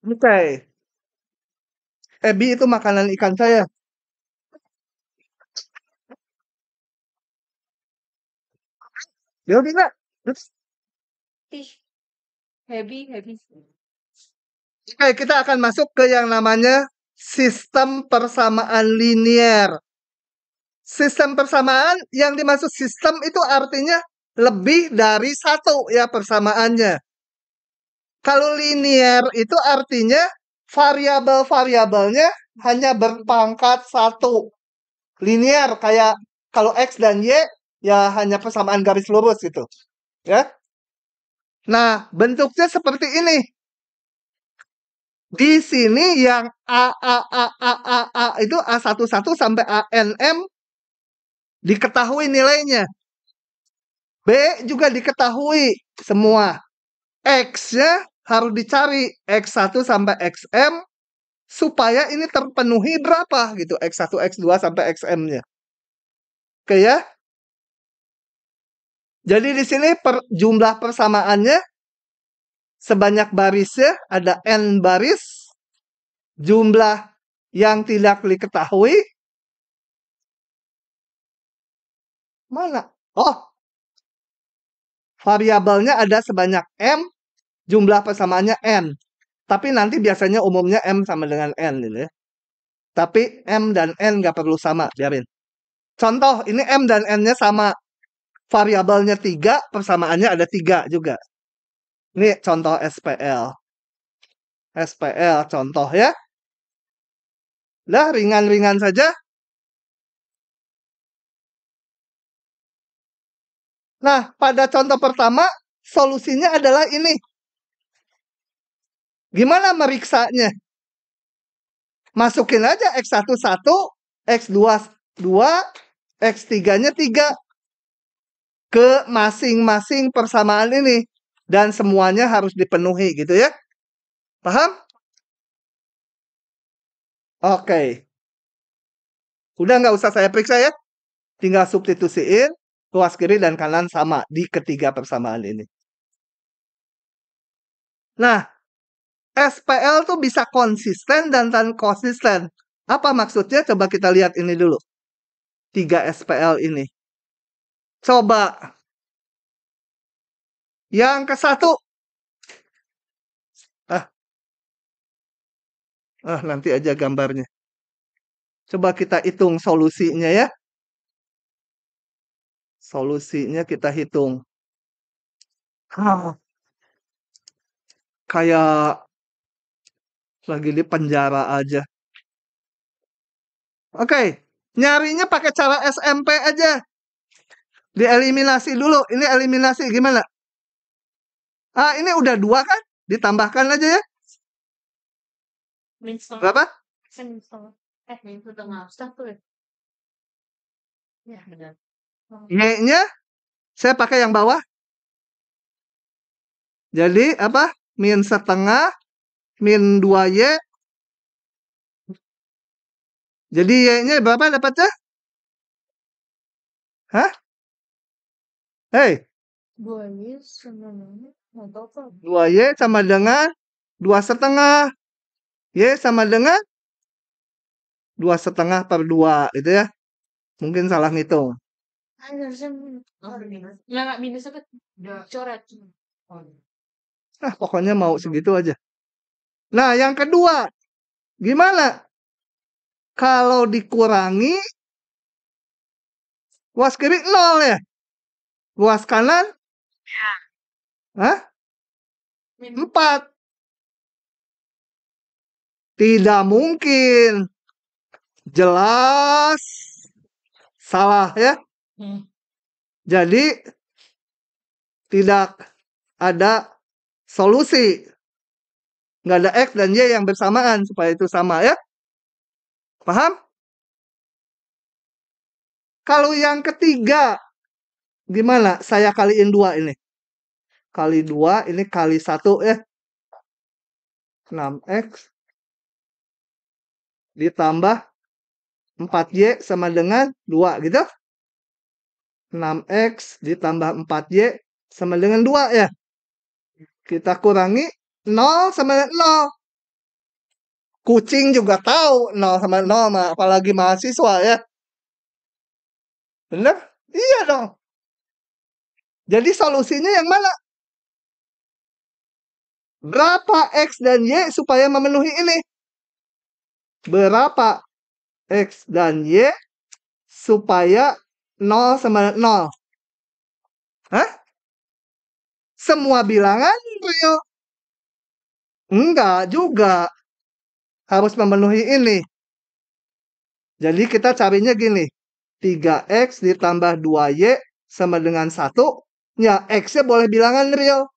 Oke. Ebi itu makanan ikan saya. Dia tidak. Heavy. Oke, kita akan masuk ke yang namanya sistem persamaan linier. Sistem persamaan yang dimaksud sistem itu artinya lebih dari satu ya persamaannya. Kalau linier itu artinya variabel-variabelnya hanya berpangkat satu. Linier kayak kalau X dan Y ya hanya persamaan garis lurus gitu. Ya. Nah, bentuknya seperti ini. Di sini yang A itu A11 sampai ANM diketahui nilainya. B juga diketahui semua. X-nya harus dicari X1 sampai XM supaya ini terpenuhi berapa gitu. X1, X2 sampai XM-nya. Oke ya. Jadi di sini jumlah persamaannya sebanyak barisnya ada N baris. Jumlah yang tidak diketahui mana? Oh, variabelnya ada sebanyak M, jumlah persamaannya N. Tapi nanti biasanya umumnya M sama dengan N gitu ya. Tapi M dan N nggak perlu sama, biarin. Contoh, ini M dan N-nya sama. Variabelnya 3, persamaannya ada 3 juga. Ini contoh SPL. SPL contoh ya. Lah, ringan-ringan saja. Nah, pada contoh pertama, solusinya adalah ini. Gimana meriksanya? Masukin aja X1 1, X2 2, X3-nya 3 ke masing-masing persamaan ini. Dan semuanya harus dipenuhi gitu ya. Paham? Oke. Udah nggak usah saya periksa ya. Tinggal substitusiin. Luas kiri dan kanan sama di ketiga persamaan ini. Nah, SPL tuh bisa konsisten dan tan konsisten. Apa maksudnya? Coba kita lihat ini dulu. 3 SPL ini. Coba. Yang ke satu. Nanti aja gambarnya. Coba kita hitung solusinya ya. Solusinya kita hitung. Kayak lagi di penjara aja. Oke, nyarinya pakai cara SMP aja. Dieliminasi dulu. Ini eliminasi gimana? Ini udah 2 kan? Ditambahkan aja ya. Berapa? Y-nya saya pakai yang bawah. Jadi apa? Min setengah, min 2Y. Jadi Y-nya berapa dapatnya? Hah? Hei. 2Y sama dengan 2Y sama dengan 2,5. Y sama dengan 2,5 per 2 gitu ya. Mungkin salah ngitung. nggak minus apa? Coret. Pokoknya mau segitu aja. Nah, yang kedua. Gimana? Kalau dikurangi, luas kiri 0 ya? Luas kanan? Hah? 4. Tidak mungkin. Jelas salah ya. Jadi tidak ada solusi. Nggak ada X dan Y yang bersamaan supaya itu sama ya. Paham? Kalau yang ketiga, gimana? Saya kaliin 2 ini. Kali 2, ini kali 1 ya. 6X ditambah 4Y sama dengan 2 gitu. 6X ditambah 4Y sama dengan 2 ya. Kita kurangi 0 sama dengan 0. Kucing juga tahu 0 sama 0 mah, apalagi mahasiswa ya. Bener? Iya dong. Jadi solusinya yang mana? Berapa X dan Y supaya memenuhi ini? Berapa X dan Y supaya 0 sama 0? Hah? Semua bilangan real? Enggak juga. Harus memenuhi ini. Jadi kita carinya gini. 3X ditambah 2Y sama dengan 1. Ya, X-nya boleh bilangan real.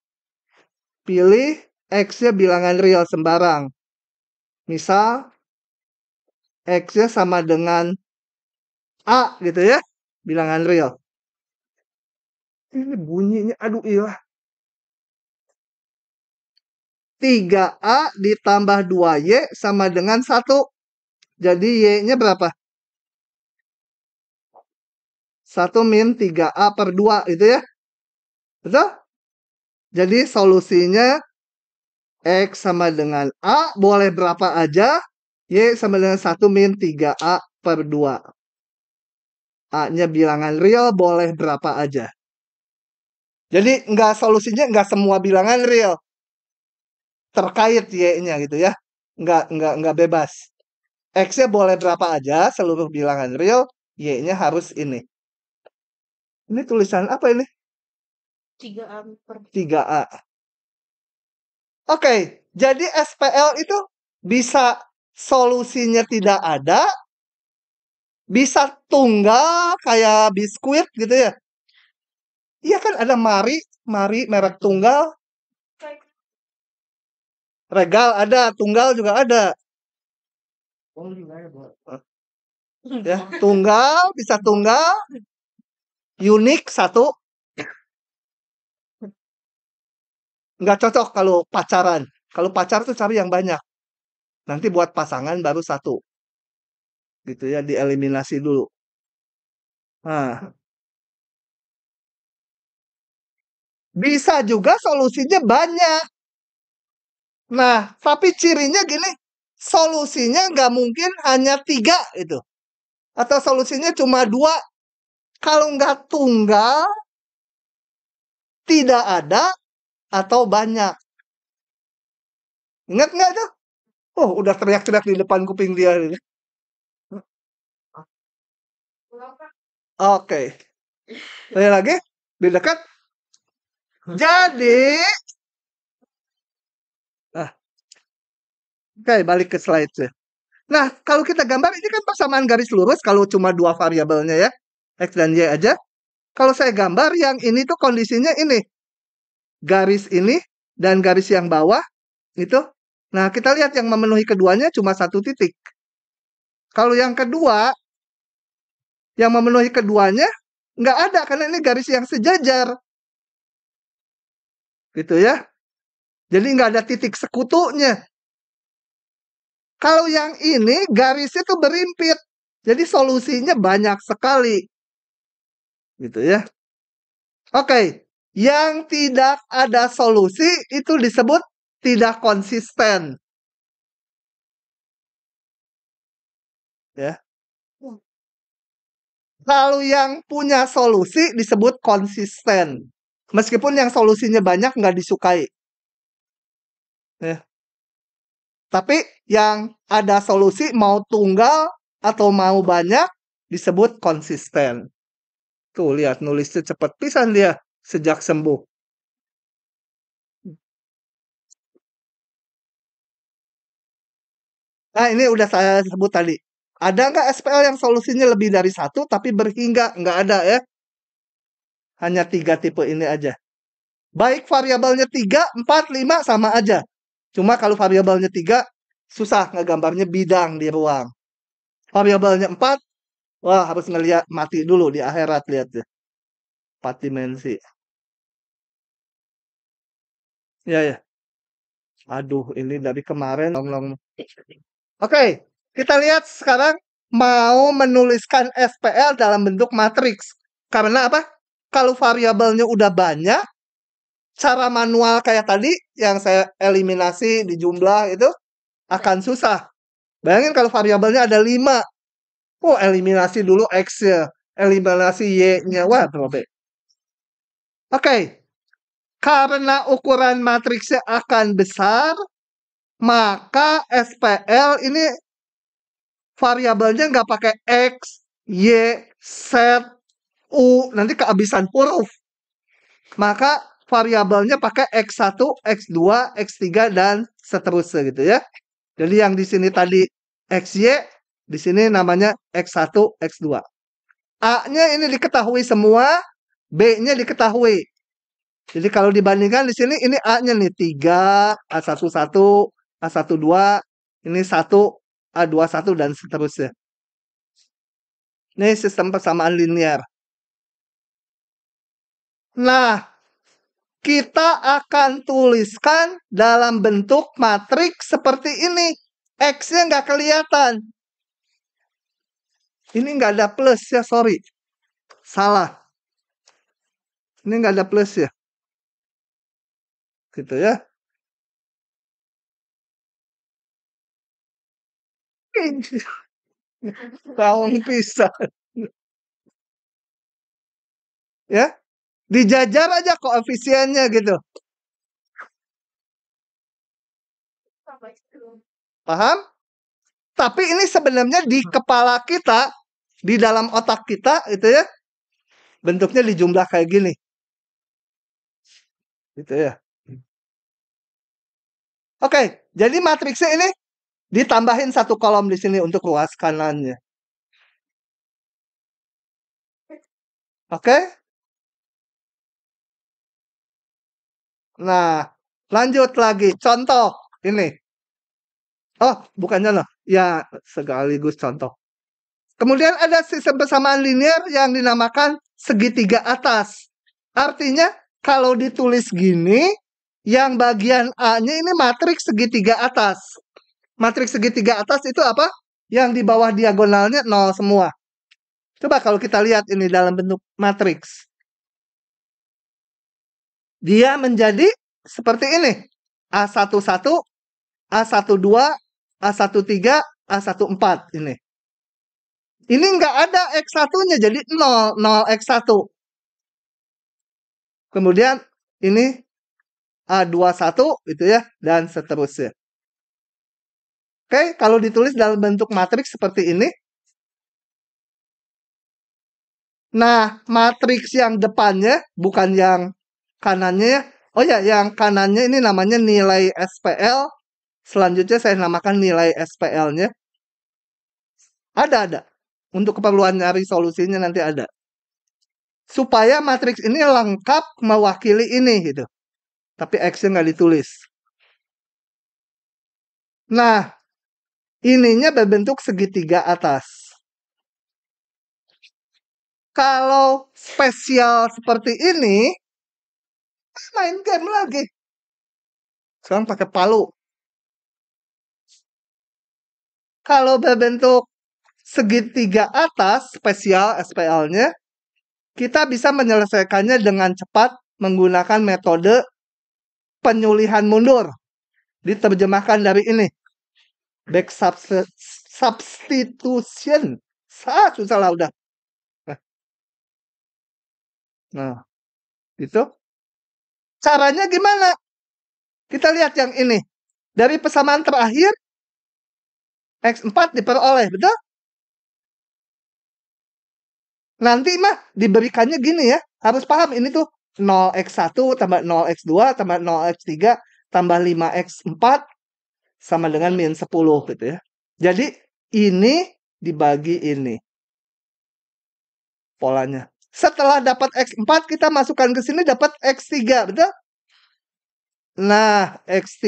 Pilih X-nya bilangan real sembarang. Misal, X-nya sama dengan A gitu ya. Bilangan real. Ini bunyinya, aduh iya. 3A ditambah 2Y sama dengan 1. Jadi Y-nya berapa? 1 min 3A per 2 gitu ya. Betul? Jadi solusinya X sama dengan A boleh berapa aja. Y sama dengan 1 min 3A per 2. A-nya bilangan real boleh berapa aja. Jadi solusinya nggak semua bilangan real. Terkait Y-nya gitu ya. Nggak bebas. X-nya boleh berapa aja, seluruh bilangan real. Y-nya harus ini. Ini tulisan apa ini? 3A per 3A. Oke, jadi SPL itu bisa solusinya tidak ada, bisa tunggal kayak biskuit gitu ya. Iya kan ada Mari merek tunggal. Regal ada, tunggal juga ada. Ya, tunggal, bisa tunggal. Unik 1. Nggak cocok kalau pacaran. Kalau pacar tuh cari yang banyak. Nanti buat pasangan baru 1. Gitu ya, dieliminasi dulu. Nah. Bisa juga solusinya banyak. Nah, tapi cirinya gini. Solusinya nggak mungkin hanya 3 itu. Atau solusinya cuma 2. Kalau nggak tunggal, tidak ada, atau banyak. Ingat nggak tuh? Oh, udah teriak-teriak di depan kuping dia. Oke. Saya lagi, di dekat. Jadi, oke, balik ke slide-nya. Nah, kalau kita gambar, ini kan persamaan garis lurus kalau cuma 2 variabelnya ya. X dan Y aja. Kalau saya gambar, yang ini tuh kondisinya ini. Garis ini dan garis yang bawah itu. Nah, kita lihat yang memenuhi keduanya cuma 1 titik. Kalau yang kedua, yang memenuhi keduanya nggak ada karena ini garis yang sejajar. Gitu ya. Jadi nggak ada titik sekutunya. Kalau yang ini garisnya tuh berimpit. Jadi solusinya banyak sekali. Gitu ya. Oke. Yang tidak ada solusi itu disebut tidak konsisten. Ya. Kalau yang punya solusi disebut konsisten. Meskipun yang solusinya banyak nggak disukai. Ya. Tapi yang ada solusi mau tunggal atau mau banyak disebut konsisten. Tuh lihat nulisnya cepat pisan dia sejak sembuh. Nah ini udah saya sebut tadi. Ada nggak SPL yang solusinya lebih dari 1 tapi berhingga? Nggak ada ya. Hanya 3 tipe ini aja. Baik variabelnya 3, 4, 5 sama aja. Cuma kalau variabelnya 3 susah ngegambarnya bidang di ruang. Variabelnya 4, wah harus ngelihat mati dulu di akhirat lihat deh. 4 dimensi. Ya ya. Aduh, ini dari kemarin long. Oke, kita lihat sekarang mau menuliskan SPL dalam bentuk matriks. Karena apa? Kalau variabelnya udah banyak, cara manual kayak tadi yang saya eliminasi di jumlah itu akan susah. Bayangin kalau variabelnya ada 5. Oh, eliminasi dulu X-nya. Eliminasi Y-nya. Wah, robek. Oke. Karena ukuran matriksnya akan besar, maka SPL ini variabelnya nggak pakai X, Y, Z, U. Nanti kehabisan huruf. Maka variabelnya pakai X1, X2, X3, dan seterusnya gitu ya. Jadi yang di sini tadi XY, di sini namanya X1, X2. A-nya ini diketahui semua, B-nya diketahui. Jadi kalau dibandingkan di sini ini A-nya nih 3, A11, A12, ini 1, A21 dan seterusnya. Ini sistem persamaan linear. Nah, kita akan tuliskan dalam bentuk matriks seperti ini. X-nya nggak kelihatan. Ini nggak ada plus ya, sorry. Salah. Ini nggak ada plus ya. Gitu ya. Tahun pisah. Ya. Dijajar aja koefisiennya gitu. Paham? Tapi ini sebenarnya di kepala kita, di dalam otak kita itu ya. Bentuknya dijumlah kayak gini. Gitu ya. Oke, jadi matriksnya ini ditambahin satu kolom di sini untuk luas kanannya. Oke? Nah, lanjut lagi. Contoh ini. Oh, bukannya loh. Ya, sekaligus contoh. Kemudian ada sistem persamaan linear yang dinamakan segitiga atas. Artinya, kalau ditulis gini, yang bagian A-nya ini matriks segitiga atas. Matriks segitiga atas itu apa? Yang di bawah diagonalnya 0 semua. Coba kalau kita lihat ini dalam bentuk matriks. Dia menjadi seperti ini. A11, A12, A13, A14 ini. Ini nggak ada X1-nya, jadi 0, 0 X1. Kemudian ini A21 itu ya, dan seterusnya. Oke, kalau ditulis dalam bentuk matriks seperti ini. Nah, matriks yang depannya, bukan yang kanannya ya. Oh ya, yang kanannya ini namanya nilai SPL. Selanjutnya saya namakan nilai SPL-nya. Ada. Untuk keperluan nyari solusinya nanti ada. Supaya matriks ini lengkap mewakili ini gitu. Tapi X-nya nggak ditulis. Nah, ininya berbentuk segitiga atas. Kalau spesial seperti ini, main game lagi. Sekarang pakai palu. Kalau berbentuk segitiga atas, spesial SPL-nya, kita bisa menyelesaikannya dengan cepat menggunakan metode penyulihan mundur. Diterjemahkan dari ini. Back substitution. Susah lah udah. Nah, itu. Caranya gimana? Kita lihat yang ini. Dari persamaan terakhir, X4 diperoleh, betul? Nanti mah diberikannya gini ya. Harus paham ini tuh 0x1 tambah 0x2 tambah 0x3 tambah 5x4 sama dengan min 10 gitu ya. Jadi ini dibagi ini. Polanya. Setelah dapat X4 kita masukkan ke sini dapat X3, betul? Nah, X3.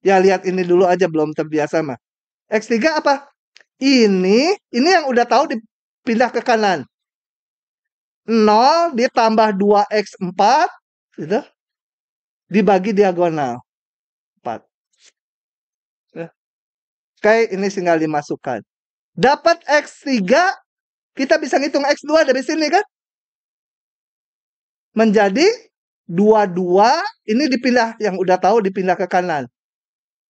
Ya lihat ini dulu aja belum terbiasa mah. X3 apa? Ini yang udah tahu dipindah ke kanan. 0 ditambah 2x4 gitu. Dibagi diagonal 4. Oke, ini tinggal dimasukkan. Dapat X3, kita bisa ngitung X2 dari sini kan? Menjadi 22, ini dipindah, yang udah tahu dipindah ke kanan.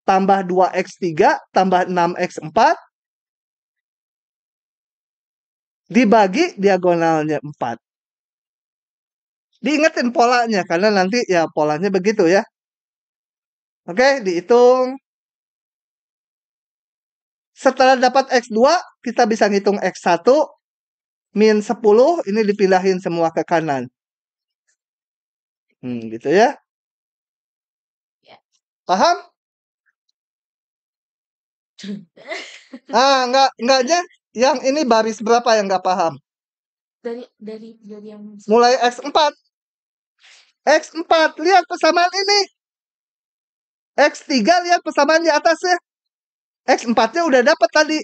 tambah 2x3 tambah 6x4 dibagi diagonalnya 4. Diingetin polanya, karena nanti ya polanya begitu ya. Oke, dihitung. Setelah dapat X2, kita bisa ngitung X1 min 10, ini dipindahin semua ke kanan. Gitu ya. Ya. Paham? Enggaknya yang ini baris berapa yang nggak paham? Dari yang Mulai X4. X4, lihat persamaan ini. X3, lihat persamaan di atasnya. X4-nya udah dapat tadi.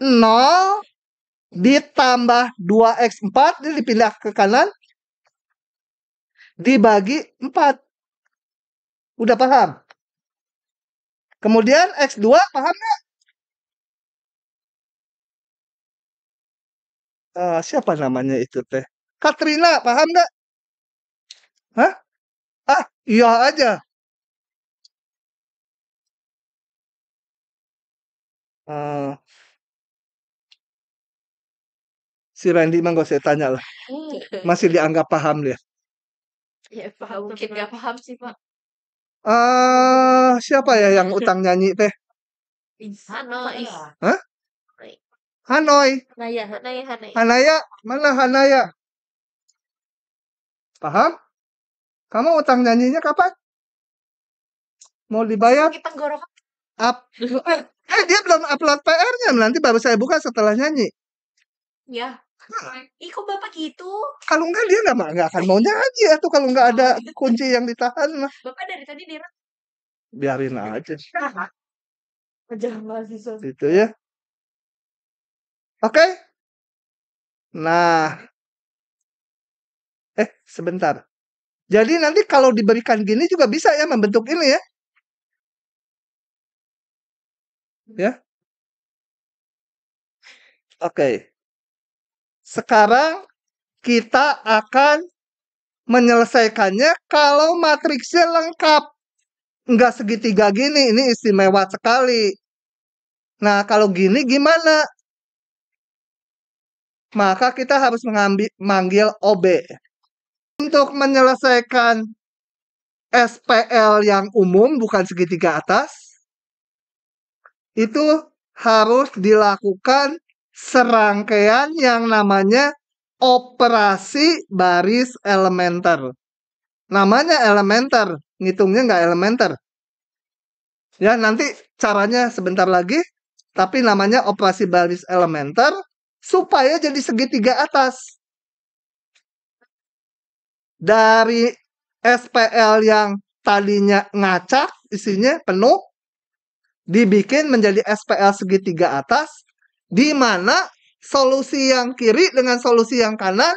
0 ditambah 2x4, ini dipindah ke kanan. Dibagi 4. Udah paham? Kemudian X2, paham nggak? Siapa namanya itu teh? Katrina, paham nggak? Hah? Iya aja. Si Randy mah gak usah tanya lah. Masih dianggap paham dia. Ya paham, mungkin nggak paham sih Pak. Siapa ya yang utang nyanyi teh? Hanoi. Hah? Hanoi. Hanaya, mana Hanaya? Paham? Kamu utang nyanyinya kapan? Mau dibayar? Dia belum upload PR-nya. Nanti baru saya buka setelah nyanyi. Ya. Ih, kok Bapak gitu? Kalau enggak dia nggak akan mau nyanyi ya tuh kalau nggak ada kunci yang ditahan mah. Bapak dari tadi di Biarin aja. Jangan mahasiswa. Gitu ya. Oke. Nah. Sebentar. Jadi nanti kalau diberikan gini juga bisa ya membentuk ini ya. Ya. Oke. Sekarang kita akan menyelesaikannya kalau matriksnya lengkap. Enggak segitiga gini, ini istimewa sekali. Nah, kalau gini gimana? Maka kita harus manggil OB. Untuk menyelesaikan SPL yang umum, bukan segitiga atas, itu harus dilakukan serangkaian yang namanya operasi baris elementer. Namanya elementer, ngitungnya nggak elementer. Ya, nanti caranya sebentar lagi, tapi namanya operasi baris elementer supaya jadi segitiga atas. Dari SPL yang tadinya ngacak, isinya penuh, dibikin menjadi SPL segitiga atas, di mana solusi yang kiri dengan solusi yang kanan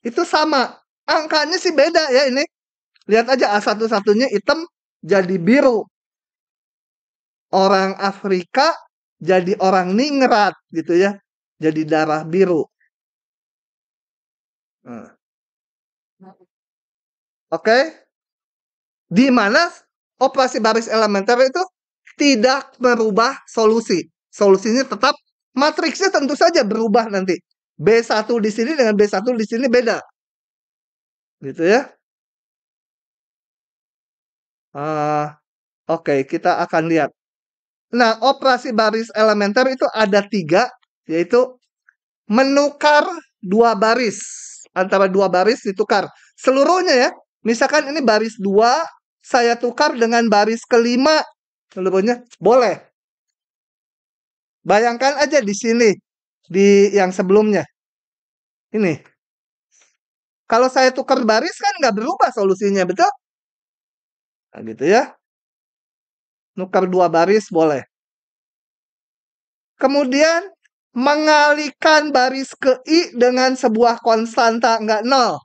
itu sama. Angkanya sih beda ya ini. Lihat aja A1-1-nya hitam jadi biru. Orang Afrika jadi orang ningrat gitu ya. Jadi darah biru. Oke. Di mana operasi baris elementer itu tidak merubah solusi. Solusinya tetap, matriksnya tentu saja berubah nanti. B1 di sini dengan B1 di sini beda. Gitu ya. Oke, kita akan lihat. Nah, operasi baris elementer itu ada 3, yaitu menukar 2 baris. Antara 2 baris ditukar. Seluruhnya ya. Misalkan ini baris 2, saya tukar dengan baris kelima. Seluruhnya boleh. Bayangkan aja di sini. Di yang sebelumnya. Ini. Kalau saya tukar baris kan nggak berubah solusinya, betul? Nah, gitu ya. Nukar 2 baris boleh. Kemudian mengalihkan baris ke I dengan sebuah konstanta nggak 0.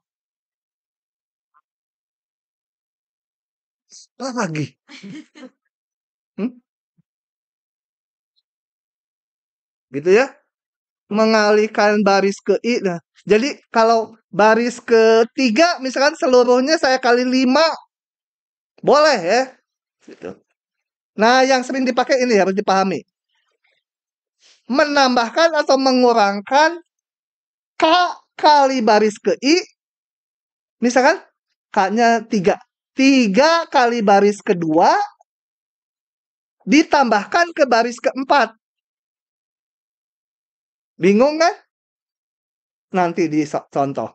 Lagi. Gitu ya. Mengalihkan baris ke I. Nah, jadi kalau baris ketiga misalkan seluruhnya saya kali 5. Boleh ya. Gitu. Nah, yang sering dipakai ini harus dipahami. Menambahkan atau mengurangkan K kali baris ke I. Misalkan K-nya 3. 3 kali baris kedua ditambahkan ke baris keempat. Bingung kan? Nanti di contoh.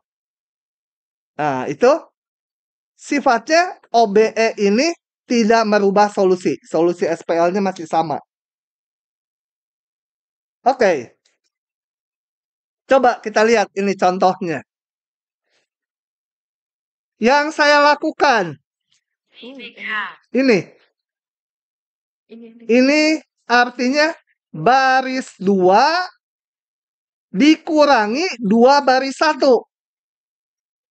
Nah, itu sifatnya OBE ini tidak merubah solusi. Solusi SPL-nya masih sama. Oke. Coba kita lihat ini contohnya. Yang saya lakukan. Ini. Ini artinya baris 2 dikurangi 2 baris 1.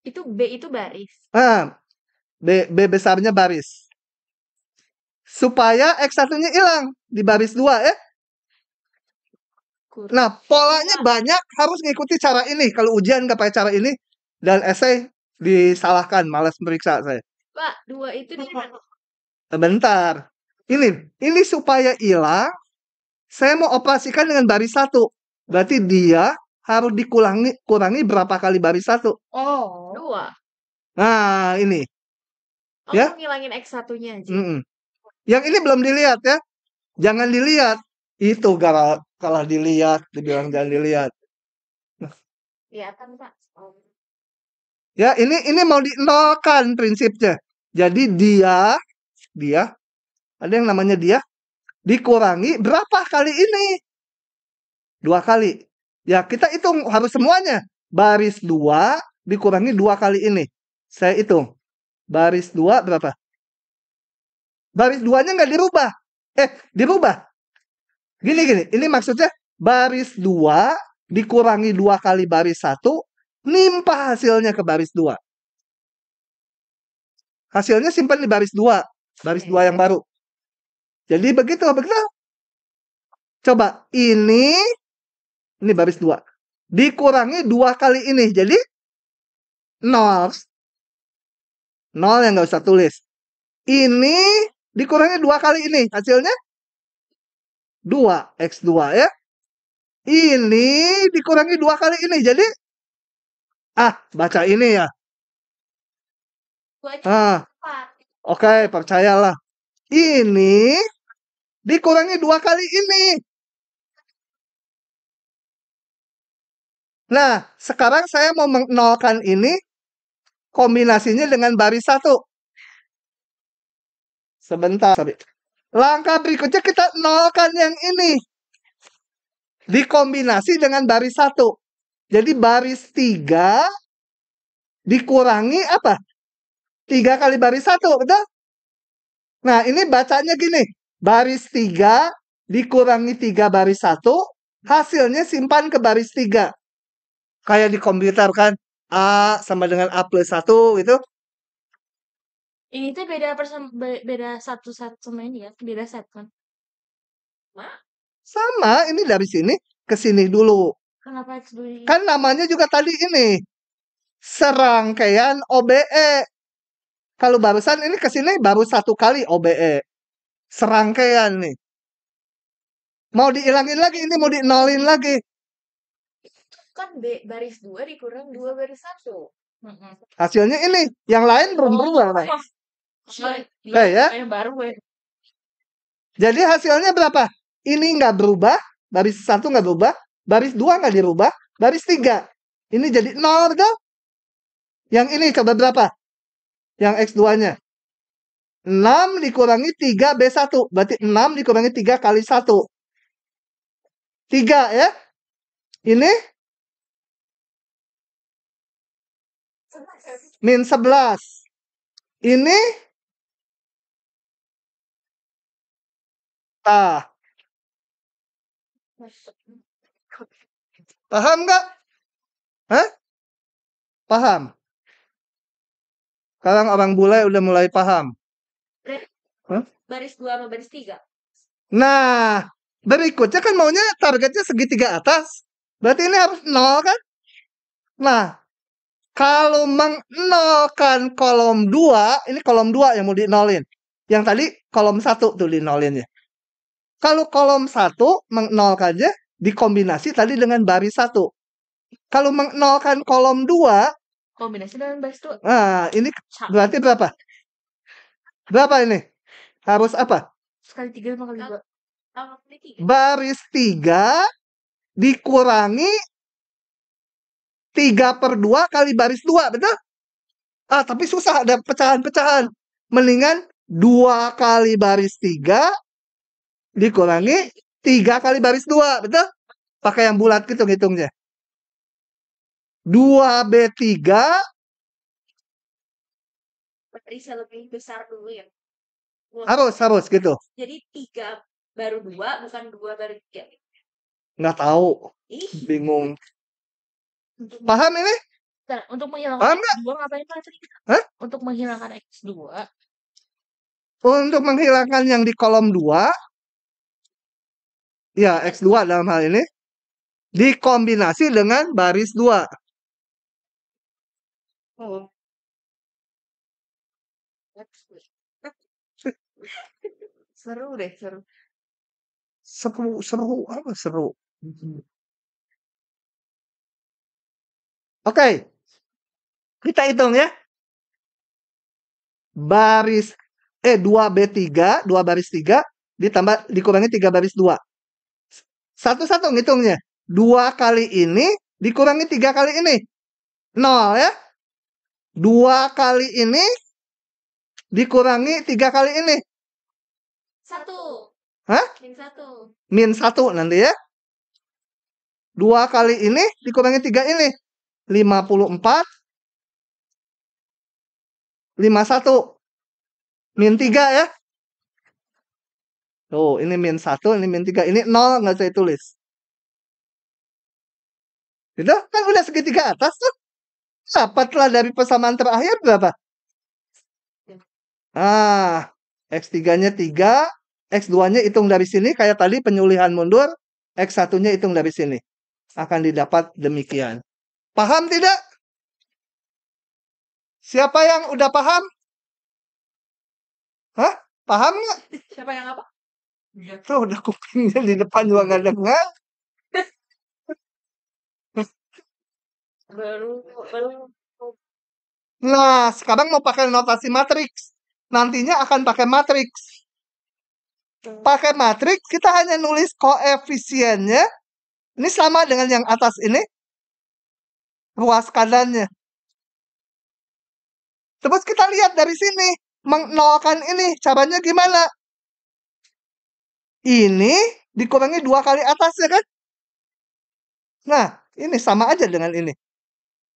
Itu B itu baris. B besarnya baris. Supaya X1-nya hilang di baris 2 ya. Nah, polanya banyak, harus ngikuti cara ini. Kalau ujian nggak pakai cara ini, dan esai disalahkan, malas meriksa saya. Pak, 2 itu di mana? Bentar. Ini supaya hilang, saya mau operasikan dengan baris 1. Berarti dia harus kurangi berapa kali baris 1? Oh. 2. Nah, ini. Oh, ya? Ngilangin X1-nya aja. Yang ini belum dilihat ya. Jangan dilihat. Itu kalau dilihat, dibilang jangan dilihat. Kelihatan, Pak. Ya, ini mau dinolkan prinsipnya. Jadi dia ada yang namanya dia dikurangi berapa kali ini? 2 kali. Ya, kita hitung harus semuanya. Baris 2 dikurangi 2 kali ini. Saya hitung. Baris 2 berapa? Baris 2-nya nggak dirubah. Dirubah. Gini. Ini maksudnya baris 2 dikurangi 2 kali baris 1, nimpah hasilnya ke baris 2. Hasilnya simpan di baris 2. Baris 2 yang baru. Jadi begitu. Coba, ini baris 2. Dikurangi 2 kali ini. Jadi 0. 0 yang nggak usah tulis. Ini dikurangi 2 kali ini. Hasilnya 2. X2 ya. Ini dikurangi 2 kali ini. Jadi, baca ini ya. Oke, percayalah. Ini dikurangi 2 kali ini. Nah, sekarang saya mau menolkan ini kombinasinya dengan baris 1. Sebentar. Langkah berikutnya kita nolkan yang ini. Dikombinasi dengan baris 1. Jadi baris 3 dikurangi apa? 3 kali baris 1, betul? Nah, ini bacanya gini. Baris 3 dikurangi 3 baris 1, hasilnya simpan ke baris 3. Kayak di komputer kan, A sama dengan A plus 1 gitu. Ini tuh beda satu sama ini ya, beda set kan? Sama, ini dari sini ke sini dulu. Kenapa X dulu? Kan namanya juga tadi ini serangkaian OBE. Kalau barusan ini ke sini baru 1 kali OBE. Serangkaian nih. Mau dihilangin lagi, ini mau dinolin lagi. Kan baris 2 dikurang 2 baris 1. Hasilnya ini, yang lain belum berubah. Ya. Yang baru Jadi hasilnya berapa? Ini nggak berubah, baris 1 nggak berubah, baris 2 nggak dirubah, baris 3. Ini jadi 0, betul? Yang ini coba berapa? Yang X2-nya. 6 dikurangi 3B1. Berarti 6 dikurangi 3 kali 1. 3 ya. Ini min 11. Ini paham nggak? Paham? Sekarang orang bule udah mulai paham. Baris 2 sama baris 3. Nah, berikutnya kan maunya targetnya segitiga atas. Berarti ini harus 0 kan? Nah, kalau menolkan kolom 2, ini kolom 2 yang mau dinolin. Yang tadi kolom 1 tuh dinolinnya. Kalau kolom 1 mengnolkannya dikombinasi tadi dengan baris 1. Kalau mengnolkan kolom 2, Kombinasi dengan baris 2. nah ini Sama. berarti berapa? Berapa ini? Harus apa? Sekali 3 sama kali 2. Baris 3 dikurangi 3/2 kali baris 2, betul? Tapi susah, ada pecahan-pecahan. Mendingan 2 kali baris 3 dikurangi 3 kali baris 2, betul? Pakai yang bulat gitu ngitungnya. 2B3 Bisa lebih besar dulu ya. harus gitu. Jadi 3 baru 2, bukan 2 baru 3. Nggak tahu. Bingung. Paham ini? Bentar, untuk menghilangkan Paham nggak? X2 ngapain tadi? Hah? Untuk menghilangkan X2. Untuk menghilangkan yang di kolom 2, ya X2 dalam hal ini, dikombinasi dengan baris 2. Oh. Seru deh, seru. Seru, apa seru? Oke. Kita hitung ya. Baris 2B3, 2 baris 3 ditambah dikurangi 3 baris 2. Satu-satu ngitungnya. 2 kali ini dikurangi 3 kali ini. 0 ya. 2 kali ini dikurangi 3 kali ini. 1. Hah? Min 1. Min 1 nanti ya. 2 kali ini dikurangi 3 ini. 54. 51. Min 3 ya. Tuh, ini min 1, ini min 3. Ini 0 nggak saya tulis. Itu kan udah segitiga atas tuh. Dapatlah dari persamaan terakhir berapa? X3-nya 3, X2-nya hitung dari sini. Kayak tadi penyulihan mundur. X1-nya hitung dari sini. Akan didapat demikian. Paham tidak? Siapa yang udah paham? Hah? Paham nggak? Siapa yang apa? Tuh, udah kupingnya di depan juga nggak dengar. Baru. Nah, sekarang mau pakai notasi matriks. Nantinya akan pakai matriks. Pakai matriks, kita hanya nulis koefisiennya. Ini sama dengan yang atas ini. Ruas kadannya. Terus kita lihat dari sini. Menolkan ini. Caranya gimana? Ini dikurangi 2 kali atasnya kan? Nah, ini sama aja dengan ini.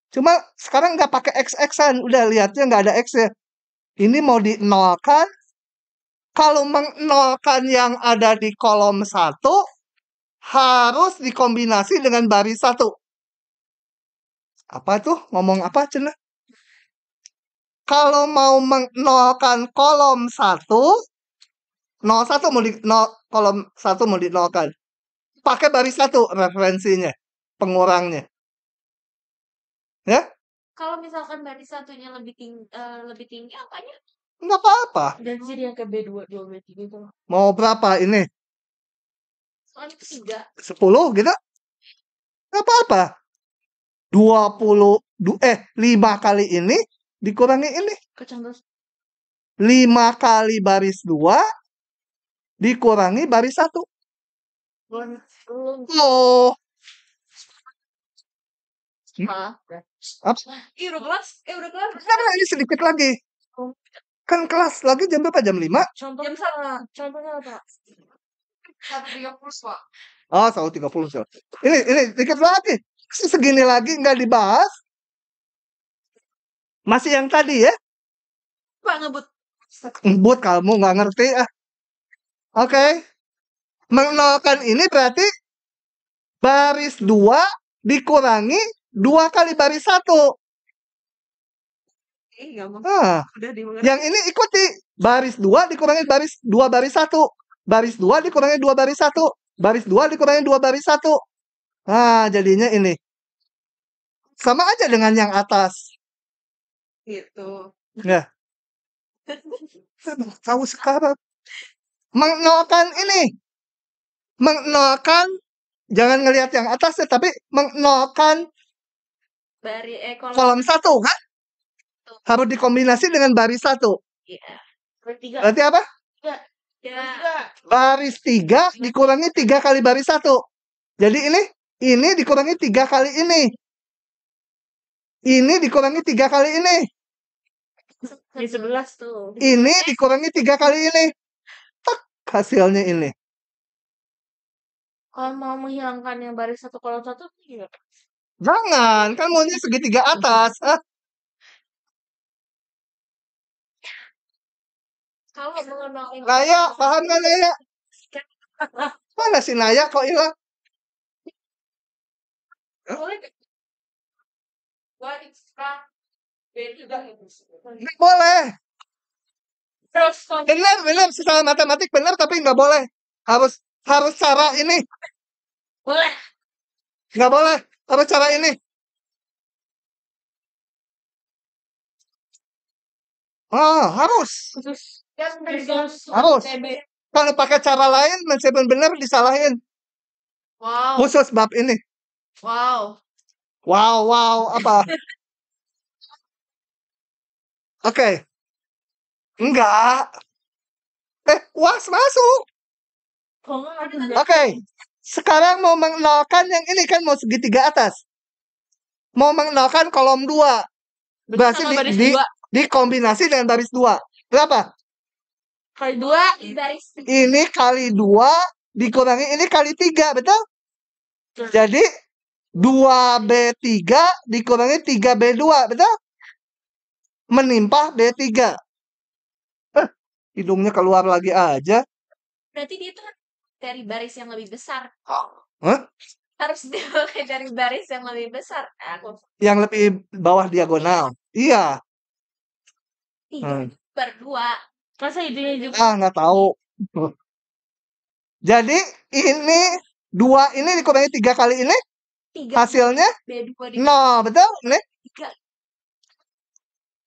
Cuma sekarang nggak pakai X-X-an. Udah lihatnya nggak ada X-nya. Ini mau dinolkan. Kalau menolkan yang ada di kolom 1, harus dikombinasi dengan baris 1. Apa tuh? Ngomong apa, Cina? Kalau mau menolkan kolom 1, 01 mau di kolom 1 mau dinolkan. Pakai baris 1 referensinya, pengurangnya. Ya? Kalau misalkan baris satunya lebih tinggi angkanya? Nggak apa-apa. Dan jadi yang ke B2, 2B3 itu. Mau berapa ini? Soalnya 3. 10 gitu? Nggak apa-apa. 5 kali ini dikurangi ini. Kecambas. 5 kali baris 2 dikurangi baris 1. Belum. Oh. Apa? Udah kelas? Udah kelas? Karena ini sedikit lagi. Kan kelas lagi jam berapa? Jam 5? Contohnya apa? 130, Pak. Oh, 130. Ini dikit lagi. Segini lagi nggak dibahas. Masih yang tadi ya? Pak ngebut. Ngebut kamu nggak ngerti ah. Oke. Menolkan ini berarti baris 2 dikurangi 2 kali baris 1. Yang ini ikuti. Baris 2 dikurangi baris 2 baris 1. Baris 2 dikurangi 2 baris 1. Baris 2 dikurangi 2 baris 1. Jadinya ini. Sama aja dengan yang atas. Gitu. Ya. Tahu sekarang. Mengnolkan ini. Mengnolkan, jangan ngelihat yang atas ya, tapi mengnolkan kolom kolom 1 kan? Harus dikombinasi dengan baris 1. Iya. Bertiga. Berarti apa? Tiga. Baris 3 dikurangi 3 kali baris 1. Jadi ini dikurangi 3 kali ini. Ini dikurangi 3 kali ini. Di 11 tuh. Ini dikurangi 3 kali ini. Tak, hasilnya ini. Kalau mau menghilangkan yang baris 1 kolom 1 gimana? Jangan, kan maunya segitiga atas. Kalau mengenal Naya, paham kan Naya? Mana si Naya kok hilang? Nggak boleh. Benar, secara matematik benar, tapi nggak boleh. Harus cara ini. Boleh. Nggak boleh. Harus cara ini. Oh, harus. Harus. Kalau pakai cara lain, meskipun benar disalahin. Wow. Khusus bab ini. Wow. Wow, apa? Oke. Enggak. UAS masuk. Oke. Sekarang mau mengenalkan yang ini kan mau segitiga atas. Mau mengenalkan kolom 2. Berarti dikombinasi dengan baris 2. Berapa? Kali 2 baris. Ini kali 2 dikurangi ini kali 3, betul? Jadi 2B3 dikurangi 3B2, betul? Menimpa B3. Hidungnya keluar lagi aja. Berarti dia tuh dari baris yang lebih besar. Hah? Harus dimulai dari baris yang lebih besar. Yang lebih bawah diagonal. Iya. Berdua. Masa itunya juga? Nggak tahu. Jadi ini 2 ini dikurangi 3 kali ini. 3. Hasilnya B2 betul? Ini? 3.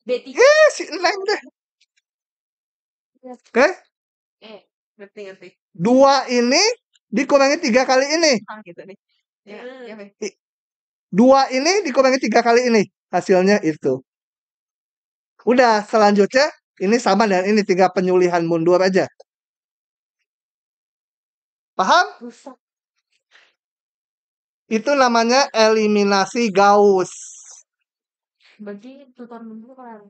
B3. Si Neng deh. Oke? Ngerti. 2 ini dikurangi 3 kali ini. Gitu nih. 2 ini dikurangi 3 kali ini. Hasilnya itu. Udah, selanjutnya ini sama dengan ini, tinggal penyulihan mundur aja. Paham? Itu namanya eliminasi Gauss. Berarti tutor mundur kan?